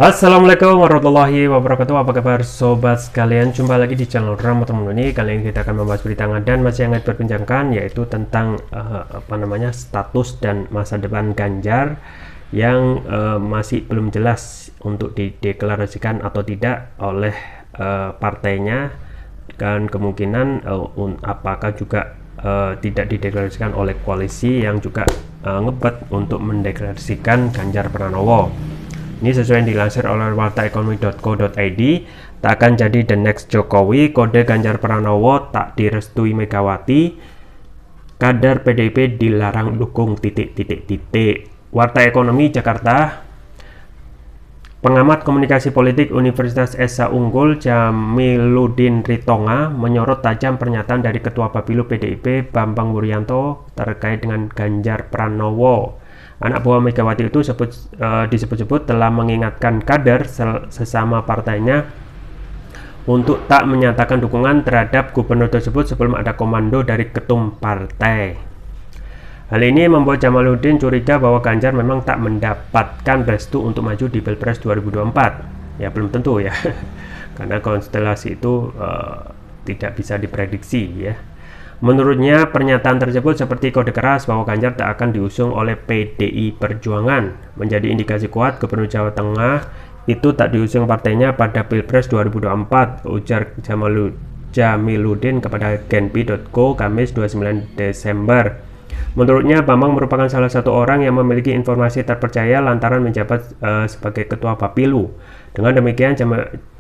Assalamualaikum warahmatullahi wabarakatuh. Apa kabar sobat sekalian? Jumpa lagi di channel Rahmat ini. Kali ini kita akan membahas berita hangat dan masih hangat diperbincangkan, yaitu tentang status dan masa depan Ganjar yang masih belum jelas untuk dideklarasikan atau tidak oleh partainya, dan kemungkinan apakah juga tidak dideklarasikan oleh koalisi yang juga ngebet untuk mendeklarasikan Ganjar Pranowo. Ini sesuai yang dilansir oleh wartaekonomi.co.id. Tak akan jadi the next Jokowi, kode Ganjar Pranowo tak direstui Megawati, kader PDIP dilarang dukung ... Warta Ekonomi Jakarta. Pengamat komunikasi politik Universitas Esa Unggul Jamiluddin Ritonga menyorot tajam pernyataan dari Ketua Bapilu PDIP Bambang Wuryanto terkait dengan Ganjar Pranowo. Anak buah Megawati itu disebut-sebut telah mengingatkan kader sesama partainya untuk tak menyatakan dukungan terhadap gubernur tersebut sebelum ada komando dari ketum partai. Hal ini membuat Jamaluddin curiga bahwa Ganjar memang tak mendapatkan restu untuk maju di Pilpres 2024. Ya belum tentu ya, karena konstelasi itu tidak bisa diprediksi ya. Menurutnya, pernyataan tersebut seperti kode keras bahwa Ganjar tak akan diusung oleh PDI Perjuangan, menjadi indikasi kuat Gubernur Jawa Tengah itu tak diusung partainya pada Pilpres 2024, ujar Jamiluddin kepada genpi.co Kamis 29 Desember. Menurutnya, Bambang merupakan salah satu orang yang memiliki informasi terpercaya lantaran menjabat sebagai Ketua Bapilu. Dengan demikian,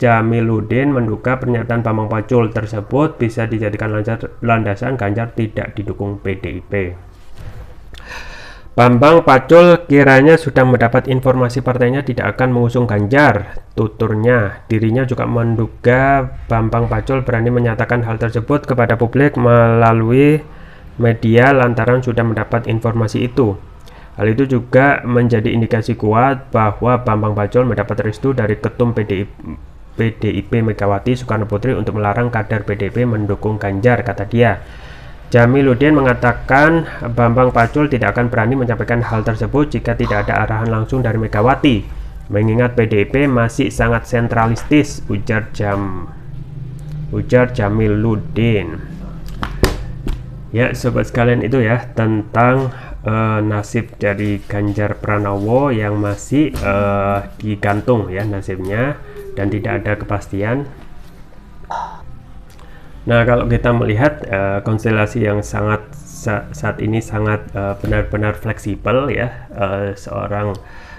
Jamiluddin menduga pernyataan Bambang Pacul tersebut bisa dijadikan landasan Ganjar tidak didukung PDIP. Bambang Pacul kiranya sudah mendapat informasi partainya tidak akan mengusung Ganjar, tuturnya. Dirinya juga menduga Bambang Pacul berani menyatakan hal tersebut kepada publik melalui media lantaran sudah mendapat informasi itu. Hal itu juga menjadi indikasi kuat bahwa Bambang Pacul mendapat restu dari ketum PDIP Megawati Soekarno Putri untuk melarang kader PDIP mendukung Ganjar, kata dia. Jamiluddin mengatakan Bambang Pacul tidak akan berani menyampaikan hal tersebut jika tidak ada arahan langsung dari Megawati, mengingat PDIP masih sangat sentralistis, ujar Jamiluddin. Ya sobat sekalian, itu ya tentang nasib dari Ganjar Pranowo yang masih digantung ya nasibnya dan tidak ada kepastian. Nah, kalau kita melihat konstelasi yang saat ini sangat benar-benar fleksibel ya, seorang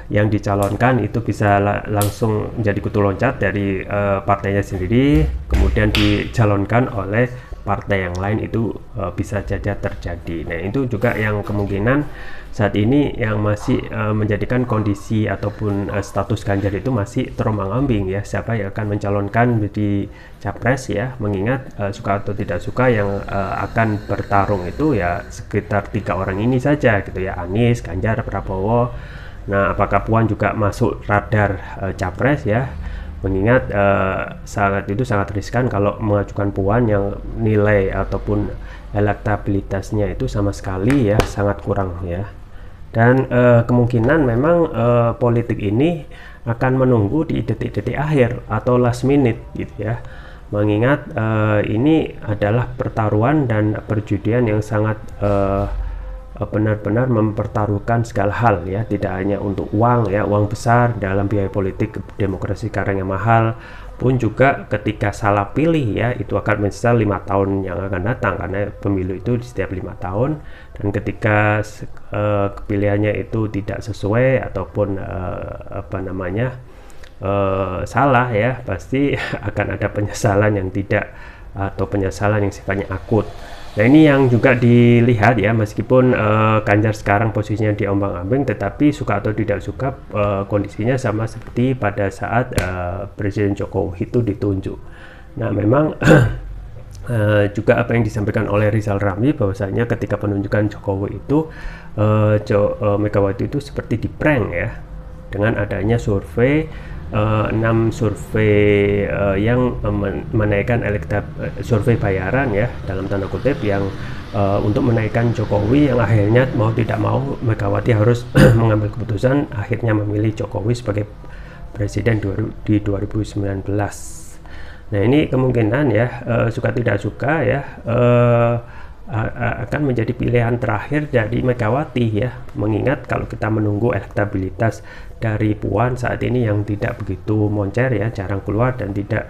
yang dicalonkan itu bisa langsung menjadi kutu loncat dari partainya sendiri, kemudian dicalonkan oleh partai yang lain, itu bisa saja terjadi. Nah, itu juga yang kemungkinan saat ini yang masih menjadikan kondisi ataupun status Ganjar itu masih terombang-ambing ya, siapa yang akan mencalonkan di capres ya, mengingat suka atau tidak suka yang akan bertarung itu ya sekitar 3 orang ini saja gitu ya, Anies, Ganjar, Prabowo. Nah, apakah Puan juga masuk radar capres ya, mengingat sangat riskan kalau mengajukan Puan yang nilai ataupun elektabilitasnya itu sama sekali ya sangat kurang ya, dan kemungkinan memang politik ini akan menunggu di detik-detik akhir atau last minute gitu ya, mengingat ini adalah pertaruhan dan perjudian yang sangat benar-benar mempertaruhkan segala hal ya, tidak hanya untuk uang ya, uang besar dalam biaya politik demokrasi sekarang yang mahal, pun juga ketika salah pilih ya itu akan menyesal 5 tahun yang akan datang, karena pemilu itu di setiap 5 tahun, dan ketika pilihannya itu tidak sesuai ataupun salah ya, pasti akan ada penyesalan yang tidak, atau penyesalan yang sifatnya akut. Nah, ini yang juga dilihat ya, meskipun Ganjar sekarang posisinya di ombang-ambing, tetapi suka atau tidak suka kondisinya sama seperti pada saat Presiden Jokowi itu ditunjuk. Nah, memang juga apa yang disampaikan oleh Rizal Ramli bahwasanya ketika penunjukan Jokowi itu Megawati itu seperti di prank ya, dengan adanya survei 6 survei yang menaikkan survei bayaran ya dalam tanda kutip, yang untuk menaikkan Jokowi, yang akhirnya mau tidak mau Megawati harus mengambil keputusan akhirnya memilih Jokowi sebagai presiden di 2019. Nah, ini kemungkinan ya, suka tidak suka ya, akan menjadi pilihan terakhir dari Megawati ya, mengingat kalau kita menunggu elektabilitas dari Puan saat ini yang tidak begitu moncer ya, jarang keluar dan tidak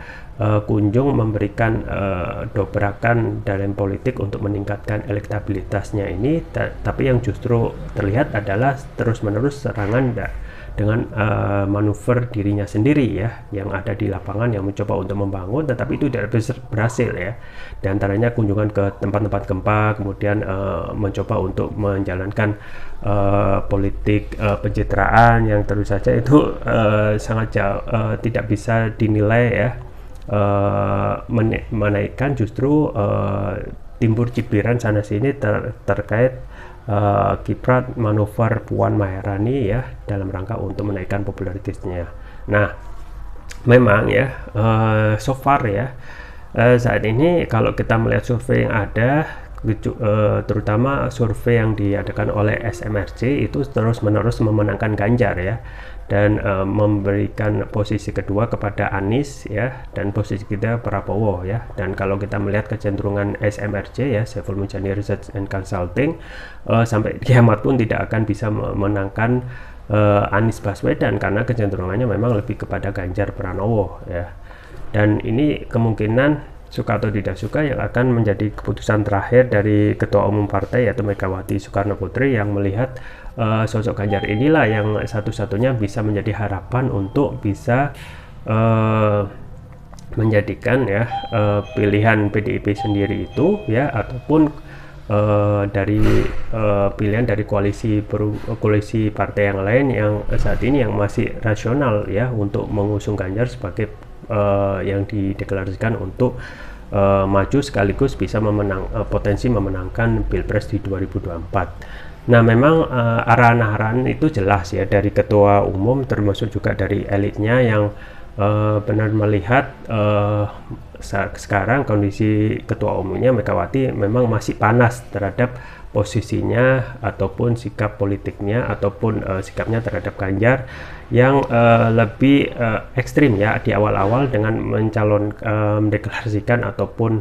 kunjung memberikan dobrakan dalam politik untuk meningkatkan elektabilitasnya ini, tapi yang justru terlihat adalah terus-menerus serangan dengan manuver dirinya sendiri ya, yang ada di lapangan, yang mencoba untuk membangun tetapi itu tidak berhasil ya. Di antaranya kunjungan ke tempat-tempat gempa, kemudian mencoba untuk menjalankan politik pencitraan yang terus saja itu sangat jauh, tidak bisa dinilai ya, menaikkan justru timbul cibiran sana sini terkait kiprat manuver Puan Maharani ya, dalam rangka untuk menaikkan popularitasnya. Nah, memang ya, so far ya, saat ini kalau kita melihat survei yang ada, terutama survei yang diadakan oleh SMRC itu terus-menerus memenangkan Ganjar ya, dan memberikan posisi kedua kepada Anies ya, dan posisi kita Prabowo ya. Dan kalau kita melihat kecenderungan SMRC ya, Saiful Mujani Research and Consulting, sampai kiamat pun tidak akan bisa memenangkan Anies Baswedan karena kecenderungannya memang lebih kepada Ganjar Pranowo ya. Dan ini kemungkinan suka atau tidak suka yang akan menjadi keputusan terakhir dari Ketua Umum Partai yaitu Megawati Soekarno Putri, yang melihat sosok Ganjar inilah yang satu-satunya bisa menjadi harapan untuk bisa menjadikan ya pilihan PDIP sendiri itu ya, ataupun dari pilihan dari koalisi partai yang lain yang saat ini yang masih rasional ya untuk mengusung Ganjar sebagai yang dideklarasikan untuk maju sekaligus bisa potensi memenangkan Pilpres di 2024. Nah, memang arahan-arahan itu jelas ya dari Ketua Umum termasuk juga dari elitnya yang benar melihat sekarang kondisi Ketua Umumnya Megawati memang masih panas terhadap posisinya ataupun sikap politiknya ataupun sikapnya terhadap Ganjar yang lebih ekstrim ya di awal-awal dengan mendeklarasikan ataupun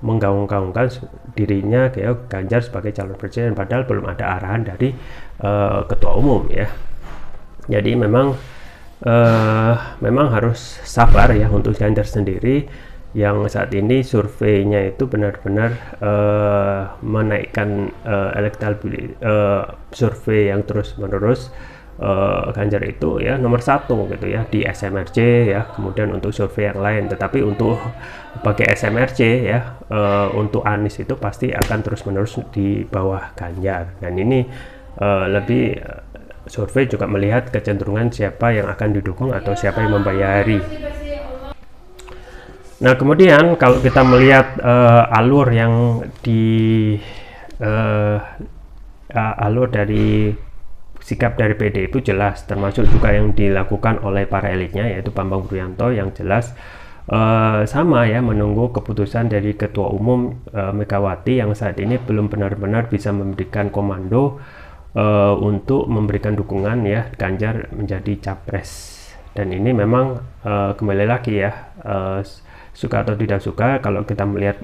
menggaung-gaungkan dirinya kayak Ganjar sebagai calon presiden, padahal belum ada arahan dari Ketua Umum ya. Jadi memang harus sabar ya untuk Ganjar sendiri, yang saat ini surveinya itu benar-benar menaikkan elektabilitas, survei yang terus-menerus Ganjar itu ya nomor satu gitu ya di SMRC ya, kemudian untuk survei yang lain. Tetapi untuk pakai SMRC ya, untuk Anies itu pasti akan terus-menerus di bawah Ganjar, dan ini lebih survei juga melihat kecenderungan siapa yang akan didukung atau siapa yang membayari. Nah, kemudian kalau kita melihat alur yang alur dari sikap dari PD itu jelas, termasuk juga yang dilakukan oleh para elitnya yaitu Bambang Wuryanto yang jelas sama ya, menunggu keputusan dari Ketua Umum Megawati yang saat ini belum benar-benar bisa memberikan komando untuk memberikan dukungan ya Ganjar menjadi capres. Dan ini memang kembali lagi ya, suka atau tidak suka, kalau kita melihat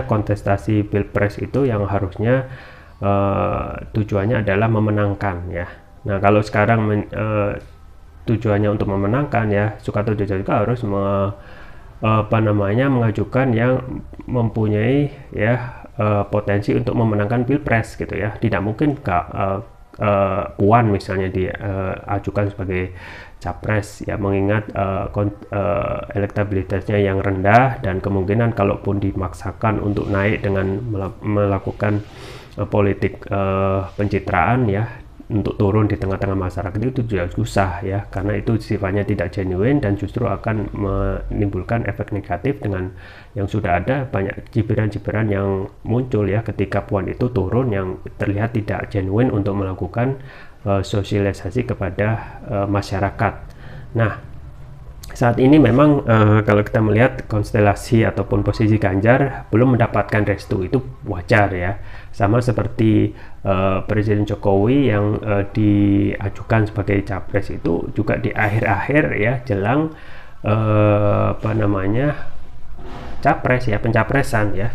kontestasi Pilpres itu yang harusnya tujuannya adalah memenangkan ya. Nah, kalau sekarang tujuannya untuk memenangkan ya, suka atau tidak suka harus mengajukan yang mempunyai ya potensi untuk memenangkan Pilpres gitu ya. Tidak mungkin Puan misalnya diajukan sebagai capres ya, mengingat elektabilitasnya yang rendah, dan kemungkinan kalaupun dimaksakan untuk naik dengan melakukan politik pencitraan ya, untuk turun di tengah-tengah masyarakat itu juga susah ya, karena itu sifatnya tidak genuine dan justru akan menimbulkan efek negatif dengan yang sudah ada banyak cibiran-cibiran yang muncul ya ketika Puan itu turun, yang terlihat tidak genuine untuk melakukan sosialisasi kepada masyarakat. Nah, saat ini memang kalau kita melihat konstelasi ataupun posisi Ganjar belum mendapatkan restu, itu wajar ya. Sama seperti Presiden Jokowi yang diajukan sebagai capres itu juga di akhir-akhir ya, jelang capres ya, pencapresan ya.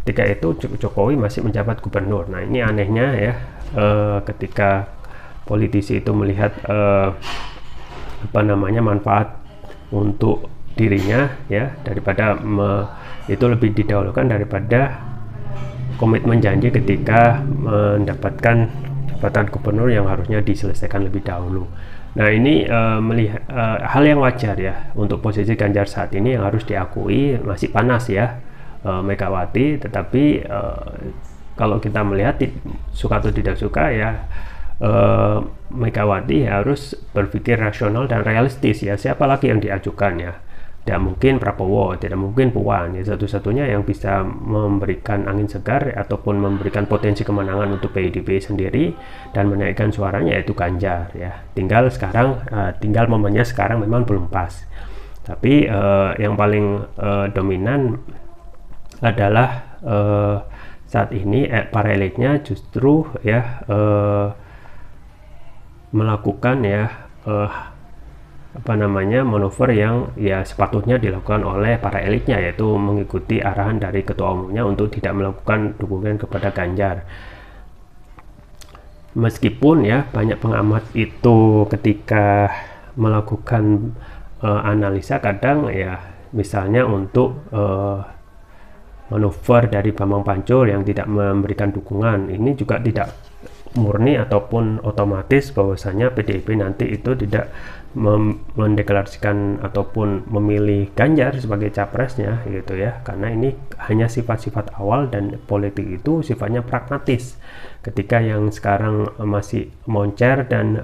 Ketika itu Jokowi masih menjabat gubernur. Nah ini anehnya ya, ketika politisi itu melihat manfaat untuk dirinya ya, daripada itu lebih didahulukan daripada komitmen janji ketika mendapatkan jabatan gubernur yang harusnya diselesaikan lebih dahulu. Nah ini melihat hal yang wajar ya untuk posisi Ganjar saat ini, yang harus diakui masih panas ya Megawati, tetapi kalau kita melihat suka atau tidak suka ya, Megawati harus berpikir rasional dan realistis ya. Siapa lagi yang diajukan ya? Tidak mungkin Prabowo, tidak mungkin Puan ya. Satu-satunya yang bisa memberikan angin segar ataupun memberikan potensi kemenangan untuk PDIP sendiri dan menaikkan suaranya yaitu Ganjar ya. Tinggal momennya sekarang memang belum pas. Tapi yang paling dominan adalah saat ini para elitnya justru ya melakukan ya manuver yang ya sepatutnya dilakukan oleh para elitnya, yaitu mengikuti arahan dari ketua umumnya untuk tidak melakukan dukungan kepada Ganjar. Meskipun ya banyak pengamat itu ketika melakukan analisa kadang ya, misalnya untuk manuver dari Bambang Pacul yang tidak memberikan dukungan, ini juga tidak murni ataupun otomatis bahwasanya PDIP nanti itu tidak mendeklarasikan ataupun memilih Ganjar sebagai capresnya gitu ya, karena ini hanya sifat-sifat awal dan politik itu sifatnya pragmatis. Ketika yang sekarang masih moncer dan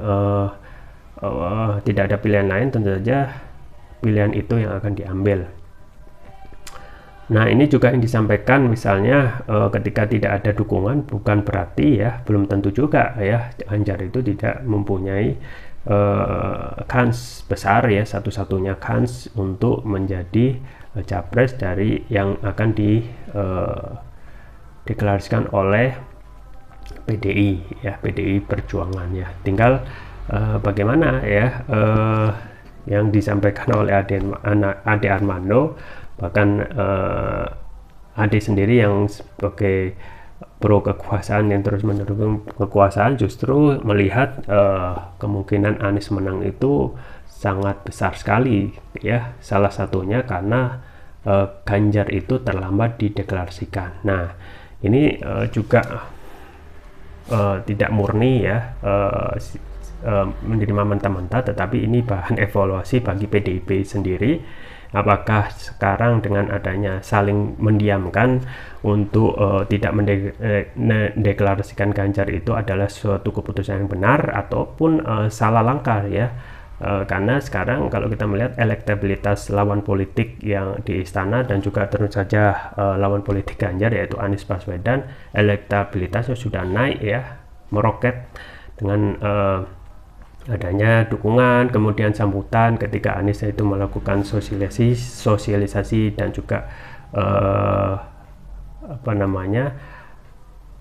tidak ada pilihan lain, tentu saja pilihan itu yang akan diambil. Nah ini juga yang disampaikan, misalnya ketika tidak ada dukungan bukan berarti ya, belum tentu juga ya Ganjar itu tidak mempunyai kans besar ya, satu-satunya kans untuk menjadi capres dari yang akan dideklarasikan oleh PDI ya, PDI Perjuangan ya. Tinggal bagaimana ya yang disampaikan oleh Ade Armando, bahkan Ade sendiri yang sebagai pro kekuasaan yang terus mendukung kekuasaan justru melihat kemungkinan Anies menang itu sangat besar sekali ya, salah satunya karena Ganjar itu terlambat dideklarasikan. Nah ini juga tidak murni ya menerima mentah-mentah, tetapi ini bahan evaluasi bagi PDIP sendiri. Apakah sekarang dengan adanya saling mendiamkan untuk tidak mendeklarasikan Ganjar itu adalah suatu keputusan yang benar ataupun salah langkah ya, karena sekarang kalau kita melihat elektabilitas lawan politik yang di istana dan juga tentu saja lawan politik Ganjar yaitu Anies Baswedan, elektabilitasnya sudah naik ya, meroket dengan adanya dukungan, kemudian sambutan ketika Anies itu melakukan sosialisasi dan juga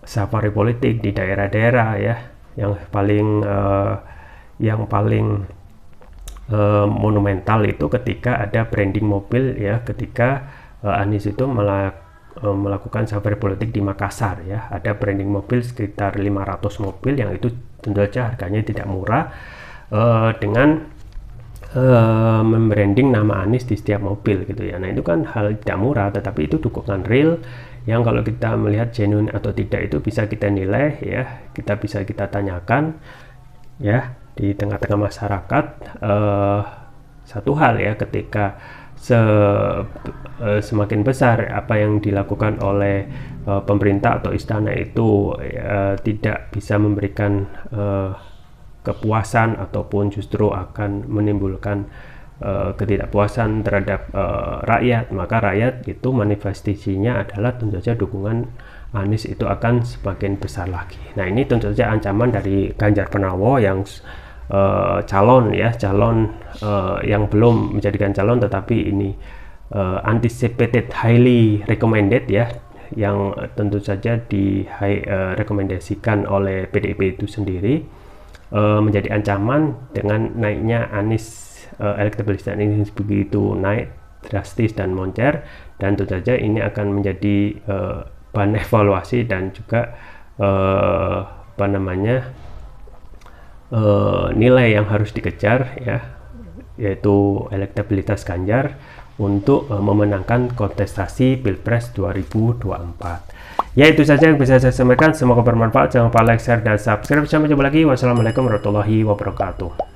safari politik di daerah-daerah ya, yang paling monumental itu ketika ada branding mobil ya, ketika Anies itu melakukan safari politik di Makassar ya, ada branding mobil sekitar 500 mobil yang itu tentu saja harganya tidak murah, dengan membranding nama Anies di setiap mobil gitu ya. Nah itu kan hal tidak murah, tetapi itu dukungan real yang kalau kita melihat genuine atau tidak itu bisa kita nilai ya, bisa kita tanyakan ya di tengah-tengah masyarakat. Satu hal ya, ketika semakin besar apa yang dilakukan oleh pemerintah atau istana itu tidak bisa memberikan kepuasan ataupun justru akan menimbulkan ketidakpuasan terhadap rakyat, maka rakyat itu manifestasinya adalah tentu saja dukungan Anies itu akan semakin besar lagi. Nah ini tentu saja ancaman dari Ganjar Pranowo yang calon ya, yang belum menjadikan calon tetapi ini anticipated highly recommended ya, yang tentu saja direkomendasikan oleh PDIP itu sendiri, menjadi ancaman dengan naiknya Anies, elektabilitas Anies begitu naik drastis dan moncer, dan tentu saja ini akan menjadi bahan evaluasi dan juga nilai yang harus dikejar ya, yaitu elektabilitas Ganjar untuk memenangkan kontestasi Pilpres 2024. Ya, itu saja yang bisa saya sampaikan, semoga bermanfaat. Jangan lupa like, share, dan subscribe. Sampai jumpa lagi. Wassalamualaikum warahmatullahi wabarakatuh.